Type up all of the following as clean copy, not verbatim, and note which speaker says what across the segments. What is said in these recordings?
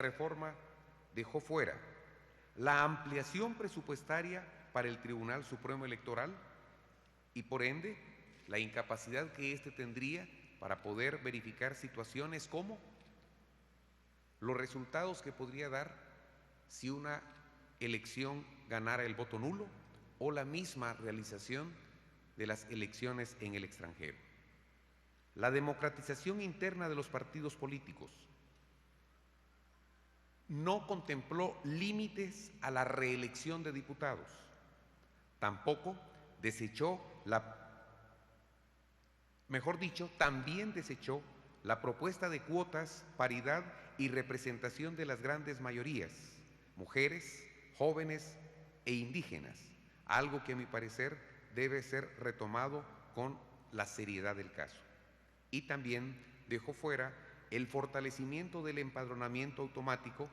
Speaker 1: reforma dejó fuera la ampliación presupuestaria para el Tribunal Supremo Electoral y, por ende, la incapacidad que éste tendría para poder verificar situaciones como los resultados que podría dar si una elección ganara el voto nulo o la misma realización de las elecciones en el extranjero. La democratización interna de los partidos políticos no contempló límites a la reelección de diputados, tampoco desechó también desechó la propuesta de cuotas, paridad y representación de las grandes mayorías, mujeres, jóvenes e indígenas, algo que a mi parecer debe ser retomado con la seriedad del caso. Y también dejó fuera el fortalecimiento del empadronamiento automático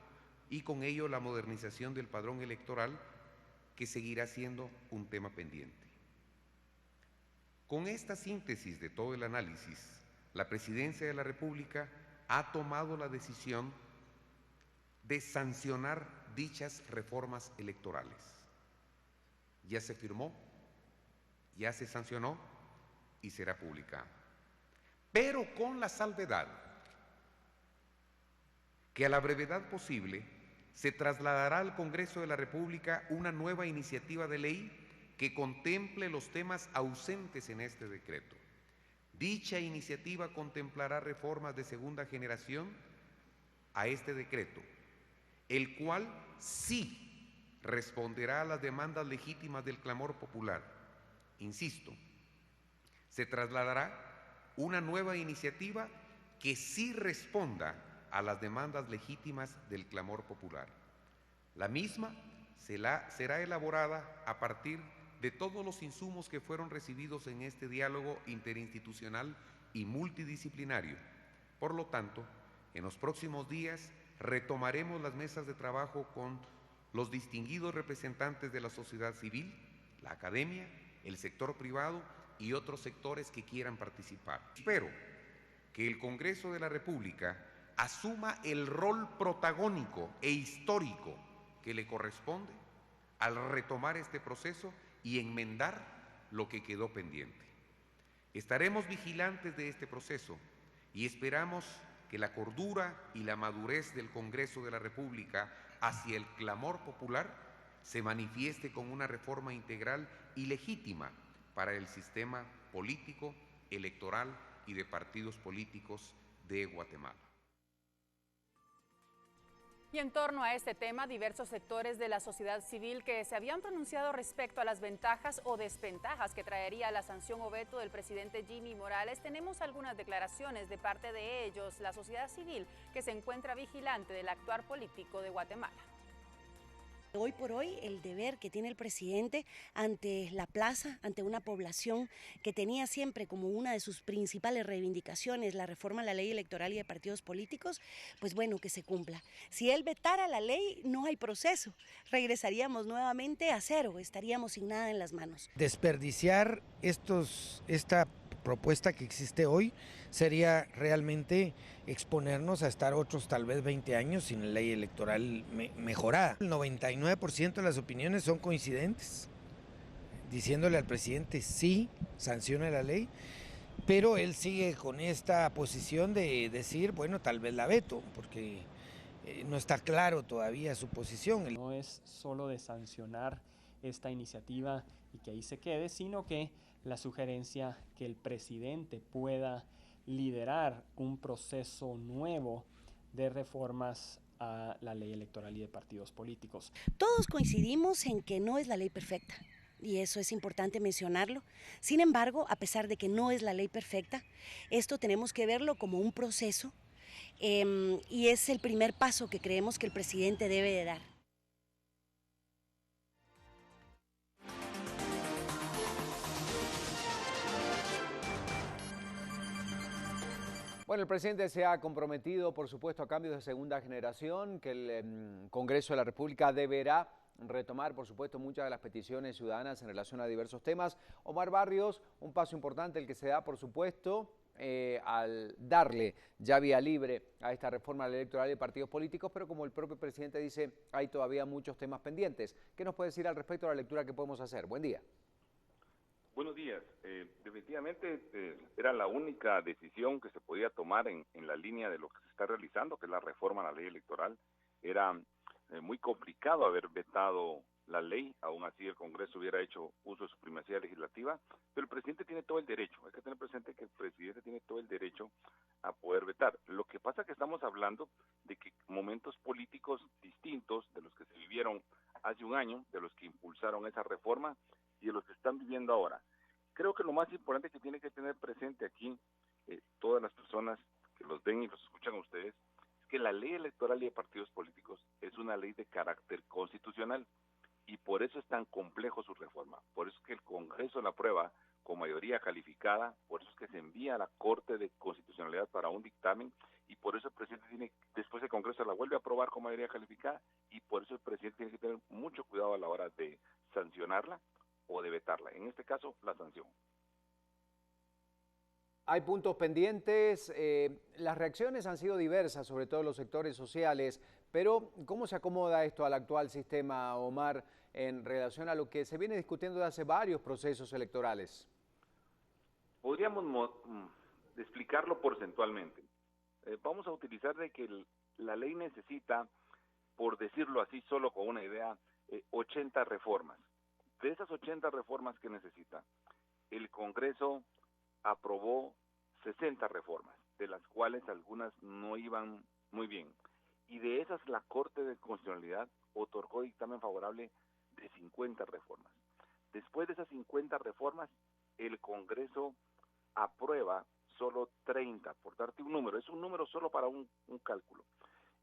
Speaker 1: y con ello la modernización del padrón electoral, que seguirá siendo un tema pendiente. Con esta síntesis de todo el análisis, la Presidencia de la República ha tomado la decisión de sancionar dichas reformas electorales. Ya se firmó, ya se sancionó y será publicado. Pero con la salvedad que a la brevedad posible se trasladará al Congreso de la República una nueva iniciativa de ley que contemple los temas ausentes en este decreto. Dicha iniciativa contemplará reformas de segunda generación a este decreto, el cual sí responderá a las demandas legítimas del clamor popular. Insisto, se trasladará una nueva iniciativa que sí responda a las demandas legítimas del clamor popular. La misma será elaborada a partir de todos los insumos que fueron recibidos en este diálogo interinstitucional y multidisciplinario. Por lo tanto, en los próximos días retomaremos las mesas de trabajo con los distinguidos representantes de la sociedad civil, la academia, el sector privado y otros sectores que quieran participar. Espero que el Congreso de la República asuma el rol protagónico e histórico que le corresponde al retomar este proceso y enmendar lo que quedó pendiente. Estaremos vigilantes de este proceso y esperamos que la cordura y la madurez del Congreso de la República hacia el clamor popular se manifieste con una reforma integral y legítima para el sistema político, electoral y de partidos políticos de Guatemala.
Speaker 2: Y en torno a este tema, diversos sectores de la sociedad civil que se habían pronunciado respecto a las ventajas o desventajas que traería la sanción o veto del presidente Jimmy Morales, tenemos algunas declaraciones de parte de ellos, la sociedad civil que se encuentra vigilante del actuar político de Guatemala.
Speaker 3: Hoy por hoy, el deber que tiene el presidente ante la plaza, ante una población que tenía siempre como una de sus principales reivindicaciones la reforma a la ley electoral y de partidos políticos, pues bueno, que se cumpla. Si él vetara la ley, no hay proceso, regresaríamos nuevamente a cero, estaríamos sin nada en las manos.
Speaker 4: Desperdiciar esta propuesta que existe hoy sería realmente exponernos a estar otros tal vez 20 años sin ley electoral mejorada. El 99% de las opiniones son coincidentes, diciéndole al presidente sí, sancione la ley, pero él sigue con esta posición de decir, bueno, tal vez la veto, porque no está claro todavía su posición.
Speaker 5: No es solo de sancionar esta iniciativa y que ahí se quede, sino que la sugerencia que el presidente pueda liderar un proceso nuevo de reformas a la ley electoral y de partidos políticos.
Speaker 3: Todos coincidimos en que no es la ley perfecta, y eso es importante mencionarlo. Sin embargo, a pesar de que no es la ley perfecta, esto tenemos que verlo como un proceso y es el primer paso que creemos que el presidente debe de dar.
Speaker 6: Bueno, el presidente se ha comprometido, por supuesto, a cambios de segunda generación, que el Congreso de la República deberá retomar, por supuesto, muchas de las peticiones ciudadanas en relación a diversos temas. Omar Barrios, un paso importante el que se da, por supuesto, al darle ya vía libre a esta reforma electoral de partidos políticos, pero como el propio presidente dice, hay todavía muchos temas pendientes. ¿Qué nos puede decir al respecto de la lectura que podemos hacer? Buen día.
Speaker 7: Buenos días. Definitivamente era la única decisión que se podía tomar en la línea de lo que se está realizando, que es la reforma a la ley electoral. Era muy complicado haber vetado la ley, aún así el Congreso hubiera hecho uso de su primacía legislativa, pero el presidente tiene todo el derecho, hay que tener presente que el presidente tiene todo el derecho a poder vetar. Lo que pasa es que estamos hablando de que momentos políticos distintos de los que se vivieron hace un año, de los que impulsaron esa reforma y de los que están viviendo ahora. Creo que lo más importante que tiene que tener presente aquí todas las personas que los ven y los escuchan a ustedes, es que la ley electoral y de partidos políticos es una ley de carácter constitucional. Y por eso es tan complejo su reforma, por eso es que el Congreso la aprueba con mayoría calificada, por eso es que se envía a la Corte de Constitucionalidad para un dictamen, y por eso el presidente tiene, después el Congreso la vuelve a aprobar con mayoría calificada, y por eso el presidente tiene que tener mucho cuidado a la hora de sancionarla o de vetarla, en este caso la sanción.
Speaker 6: Hay puntos pendientes, las reacciones han sido diversas, sobre todo en los sectores sociales, pero ¿cómo se acomoda esto al actual sistema, Omar, en relación a lo que se viene discutiendo de hace varios procesos electorales?
Speaker 7: Podríamos explicarlo porcentualmente. Vamos a utilizar de que la ley necesita, por decirlo así, solo con una idea, 80 reformas. De esas 80 reformas que necesita, el Congreso aprobó 60 reformas, de las cuales algunas no iban muy bien. Y de esas la Corte de Constitucionalidad otorgó dictamen favorable de 50 reformas. Después de esas 50 reformas, el Congreso aprueba solo 30, por darte un número, es un número solo para un cálculo.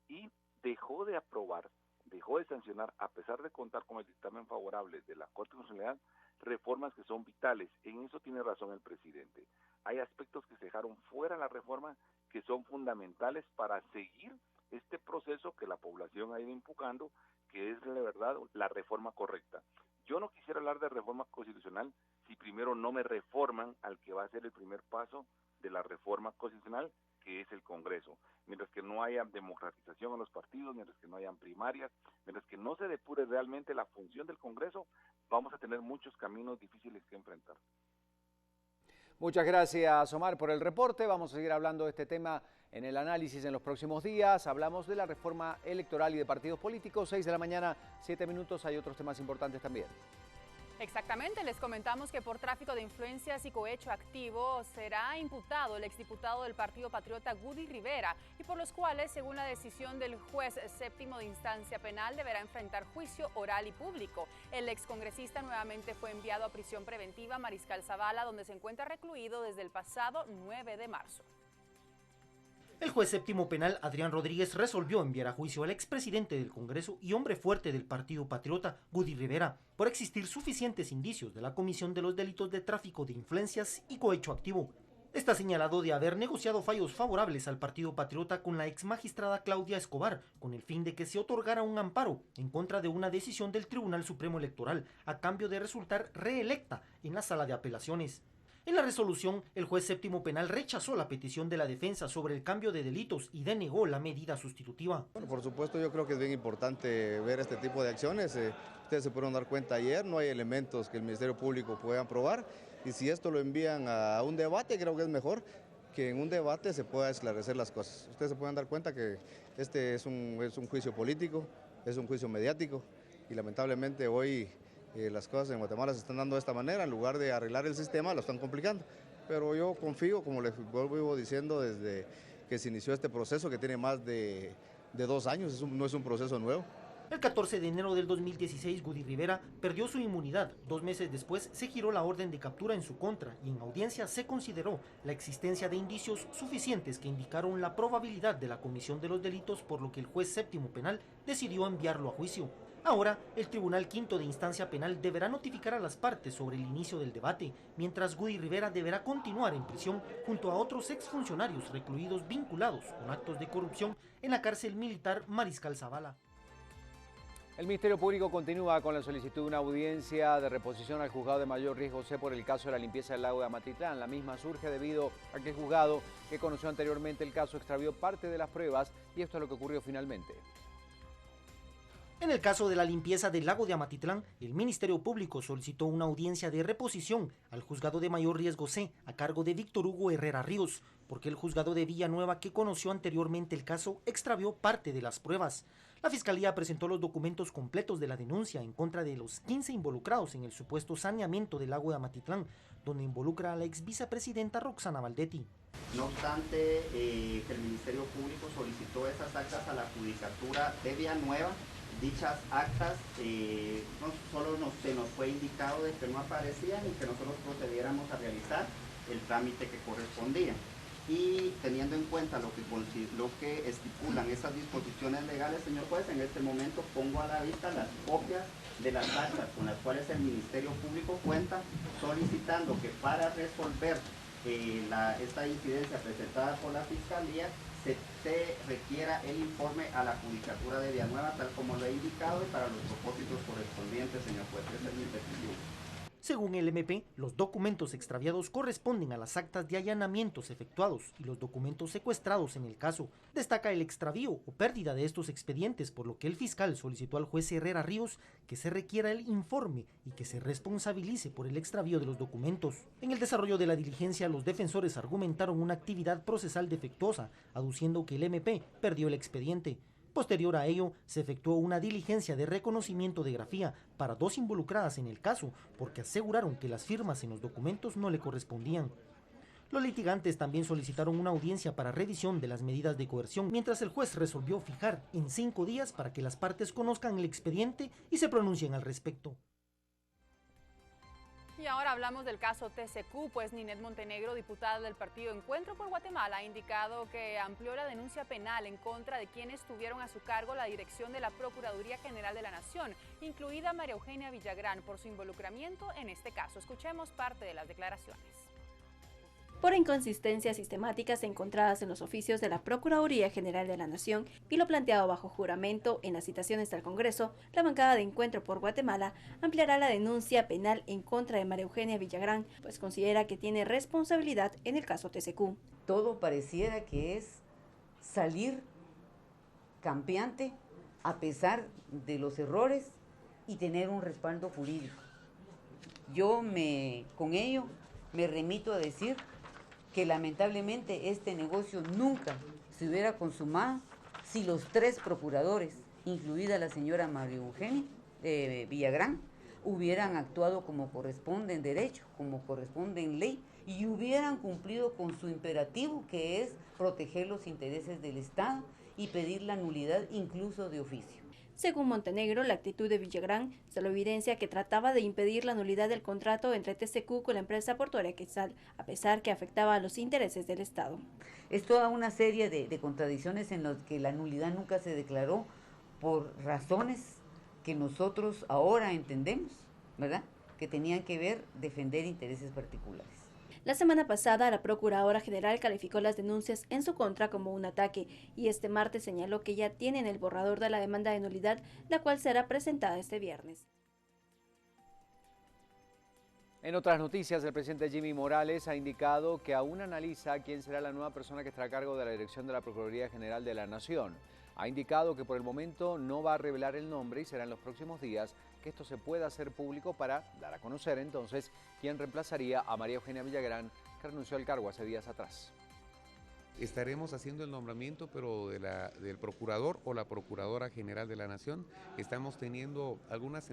Speaker 7: Y dejó de aprobar, dejó de sancionar, a pesar de contar con el dictamen favorable de la Corte de Constitucionalidad, reformas que son vitales. En eso tiene razón el presidente. Hay aspectos que se dejaron fuera de la reforma que son fundamentales para seguir este proceso que la población ha ido empujando, que es la verdad la reforma correcta. Yo no quisiera hablar de reforma constitucional si primero no me reforman al que va a ser el primer paso de la reforma constitucional, que es el Congreso. Mientras que no haya democratización en los partidos, mientras que no hayan primarias, mientras que no se depure realmente la función del Congreso, vamos a tener muchos caminos difíciles que enfrentar.
Speaker 6: Muchas gracias, Omar, por el reporte. Vamos a seguir hablando de este tema en el análisis en los próximos días. Hablamos de la reforma electoral y de partidos políticos. 6 de la mañana, 7 minutos. Hay otros temas importantes también.
Speaker 2: Exactamente, les comentamos que por tráfico de influencias y cohecho activo será imputado el exdiputado del Partido Patriota Gudy Rivera, y por los cuales, según la decisión del juez séptimo de instancia penal, deberá enfrentar juicio oral y público. El excongresista nuevamente fue enviado a prisión preventiva Mariscal Zavala, donde se encuentra recluido desde el pasado 9 de marzo.
Speaker 8: El juez séptimo penal Adrián Rodríguez resolvió enviar a juicio al expresidente del Congreso y hombre fuerte del Partido Patriota, Gudy Rivera, por existir suficientes indicios de la comisión de los delitos de tráfico de influencias y cohecho activo. Está señalado de haber negociado fallos favorables al Partido Patriota con la ex magistrada Claudia Escobar, con el fin de que se otorgara un amparo en contra de una decisión del Tribunal Supremo Electoral, a cambio de resultar reelecta en la sala de apelaciones. En la resolución, el juez séptimo penal rechazó la petición de la defensa sobre el cambio de delitos y denegó la medida sustitutiva.
Speaker 9: Bueno, por supuesto, yo creo que es bien importante ver este tipo de acciones. Ustedes se pudieron dar cuenta ayer, no hay elementos que el Ministerio Público pueda probar, y si esto lo envían a un debate, creo que es mejor que en un debate se pueda esclarecer las cosas. Ustedes se pueden dar cuenta que este es un juicio político, es un juicio mediático, y lamentablemente hoy las cosas en Guatemala se están dando de esta manera. En lugar de arreglar el sistema, lo están complicando. Pero yo confío, como les vuelvo diciendo, desde que se inició este proceso, que tiene más de 2 años, no es un proceso nuevo.
Speaker 8: El 14 de enero del 2016, Gudy Rivera perdió su inmunidad. 2 meses después se giró la orden de captura en su contra y en audiencia se consideró la existencia de indicios suficientes que indicaron la probabilidad de la comisión de los delitos, por lo que el juez séptimo penal decidió enviarlo a juicio. Ahora, el Tribunal Quinto de Instancia Penal deberá notificar a las partes sobre el inicio del debate, mientras Gudy Rivera deberá continuar en prisión junto a otros exfuncionarios recluidos vinculados con actos de corrupción en la cárcel militar Mariscal Zavala.
Speaker 6: El Ministerio Público continúa con la solicitud de una audiencia de reposición al juzgado de mayor riesgo C por el caso de la limpieza del lago de Amatitlán. La misma surge debido a que el juzgado que conoció anteriormente el caso extravió parte de las pruebas y esto es lo que ocurrió finalmente.
Speaker 8: En el caso de la limpieza del lago de Amatitlán, el Ministerio Público solicitó una audiencia de reposición al juzgado de mayor riesgo C a cargo de Víctor Hugo Herrera Ríos, porque el juzgado de Villanueva que conoció anteriormente el caso extravió parte de las pruebas. La Fiscalía presentó los documentos completos de la denuncia en contra de los 15 involucrados en el supuesto saneamiento del lago de Amatitlán, donde involucra a la ex vicepresidenta Roxana Valdetti.
Speaker 10: No obstante, que el Ministerio Público solicitó esas actas a la Judicatura de Villanueva. Dichas actas no solo se nos fue indicado de que no aparecían y que nosotros procediéramos a realizar el trámite que correspondía. Y teniendo en cuenta lo que estipulan esas disposiciones legales, señor juez, en este momento pongo a la vista las copias de las actas con las cuales el Ministerio Público cuenta, solicitando que para resolver esta incidencia presentada por la Fiscalía se requiera el informe a la Judicatura de Villanueva, tal como lo he indicado, y para los propósitos correspondientes, señor juez. Esa es mi petición.
Speaker 8: Según el MP, los documentos extraviados corresponden a las actas de allanamientos efectuados y los documentos secuestrados en el caso. Destaca el extravío o pérdida de estos expedientes, por lo que el fiscal solicitó al juez Herrera Ríos que se requiera el informe y que se responsabilice por el extravío de los documentos. En el desarrollo de la diligencia, los defensores argumentaron una actividad procesal defectuosa, aduciendo que el MP perdió el expediente. Posterior a ello, se efectuó una diligencia de reconocimiento de grafía para 2 involucradas en el caso, porque aseguraron que las firmas en los documentos no le correspondían. Los litigantes también solicitaron una audiencia para revisión de las medidas de coerción, mientras el juez resolvió fijar en 5 días para que las partes conozcan el expediente y se pronuncien al respecto.
Speaker 2: Y ahora hablamos del caso TCQ, pues Ninette Montenegro, diputada del partido Encuentro por Guatemala, ha indicado que amplió la denuncia penal en contra de quienes tuvieron a su cargo la dirección de la Procuraduría General de la Nación, incluida María Eugenia Villagrán, por su involucramiento en este caso. Escuchemos parte de las declaraciones.
Speaker 11: Por inconsistencias sistemáticas encontradas en los oficios de la Procuraduría General de la Nación y lo planteado bajo juramento en las citaciones al Congreso, la bancada de Encuentro por Guatemala ampliará la denuncia penal en contra de María Eugenia Villagrán, pues considera que tiene responsabilidad en el caso TCQ.
Speaker 12: Todo pareciera que es salir campeante a pesar de los errores y tener un respaldo jurídico. Con ello me remito a decir que lamentablemente este negocio nunca se hubiera consumado si los 3 procuradores, incluida la señora María Eugenia Villagrán, hubieran actuado como corresponde en derecho, como corresponde en ley, y hubieran cumplido con su imperativo, que es proteger los intereses del Estado y pedir la nulidad incluso de oficio.
Speaker 11: Según Montenegro, la actitud de Villagrán se lo evidencia que trataba de impedir la nulidad del contrato entre TCQ con la empresa portuaria Quetzal, a pesar que afectaba a los intereses del Estado.
Speaker 12: Es toda una serie de contradicciones en las que la nulidad nunca se declaró por razones que nosotros ahora entendemos, ¿verdad?, que tenían que ver defender intereses particulares.
Speaker 11: La semana pasada, la Procuradora General calificó las denuncias en su contra como un ataque y este martes señaló que ya tienen el borrador de la demanda de nulidad, la cual será presentada este viernes.
Speaker 6: En otras noticias, el presidente Jimmy Morales ha indicado que aún analiza quién será la nueva persona que estará a cargo de la dirección de la Procuraduría General de la Nación. Ha indicado que por el momento no va a revelar el nombre y será en los próximos días que esto se pueda hacer público para dar a conocer entonces quién reemplazaría a María Eugenia Villagrán, que renunció al cargo hace días atrás.
Speaker 1: Estaremos haciendo el nombramiento, pero del procurador o la Procuradora General de la Nación. Estamos teniendo algunas